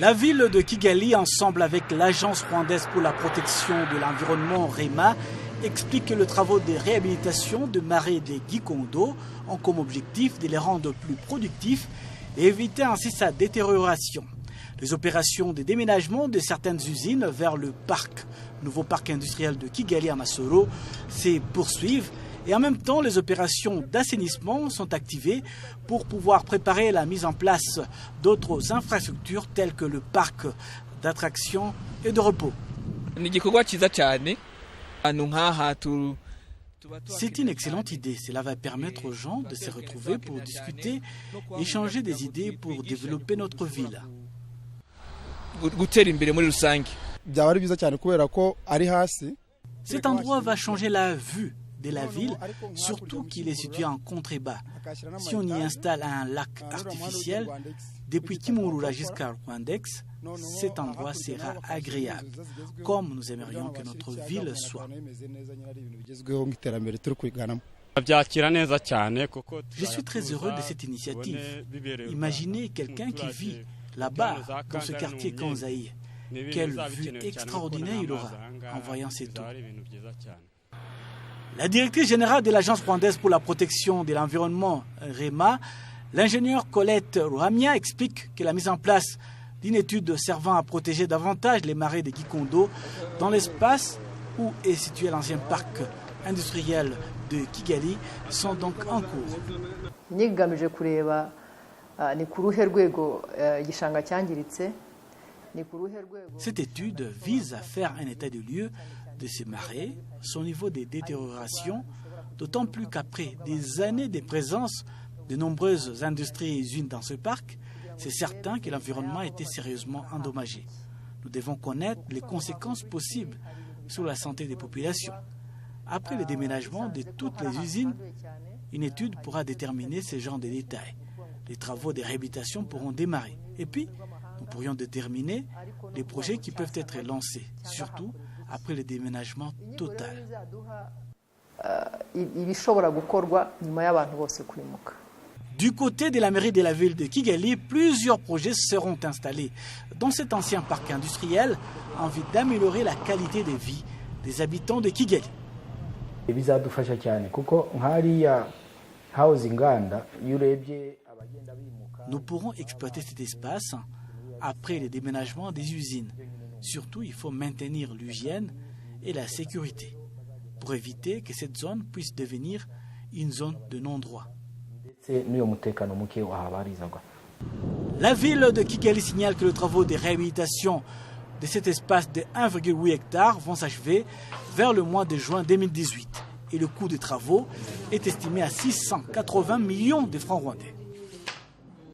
La ville de Kigali, ensemble avec l'Agence rwandaise pour la protection de l'environnement REMA, explique que le travaux de réhabilitation de marais des Gikondo ont comme objectif de les rendre plus productifs et éviter ainsi sa détérioration. Les opérations de déménagement de certaines usines vers le nouveau parc industriel de Kigali à Masoro, se poursuivent. Et en même temps, les opérations d'assainissement sont activées pour pouvoir préparer la mise en place d'autres infrastructures telles que le parc d'attractions et de repos. C'est une excellente idée. Cela va permettre aux gens de se retrouver pour discuter, échanger des idées pour développer notre ville. Cet endroit va changer la vue de la ville, surtout qu'il est situé en contrebas. Si on y installe un lac artificiel, depuis Kimurura jusqu'à Rwandex, cet endroit sera agréable, comme nous aimerions que notre ville soit. Je suis très heureux de cette initiative. Imaginez quelqu'un qui vit là-bas, dans ce quartier Kanzaï. Quelle vue extraordinaire il aura en voyant cette eau. La directrice générale de l'Agence rwandaise pour la protection de l'environnement, REMA, l'ingénieur Colette Ruhamia, explique que la mise en place d'une étude servant à protéger davantage les marais de Gikondo dans l'espace où est situé l'ancien parc industriel de Kigali sont donc en cours. Cette étude vise à faire un état de lieu de ces marais, son niveau de détérioration, d'autant plus qu'après des années de présence de nombreuses industries et usines dans ce parc, c'est certain que l'environnement a été sérieusement endommagé. Nous devons connaître les conséquences possibles sur la santé des populations. Après le déménagement de toutes les usines, une étude pourra déterminer ce genre de détails. Les travaux de réhabilitation pourront démarrer. Et puis, nous pourrions déterminer les projets qui peuvent être lancés, surtout après le déménagement total. Du côté de la mairie de la ville de Kigali, plusieurs projets seront installés dans cet ancien parc industriel en vue d'améliorer la qualité de vie des habitants de Kigali. Nous pourrons exploiter cet espace après le déménagement des usines. Surtout, il faut maintenir l'hygiène et la sécurité pour éviter que cette zone puisse devenir une zone de non-droit. La ville de Kigali signale que les travaux de réhabilitation de cet espace de 1,8 hectare vont s'achever vers le mois de juin 2018. Et le coût des travaux est estimé à 680 millions de francs rwandais.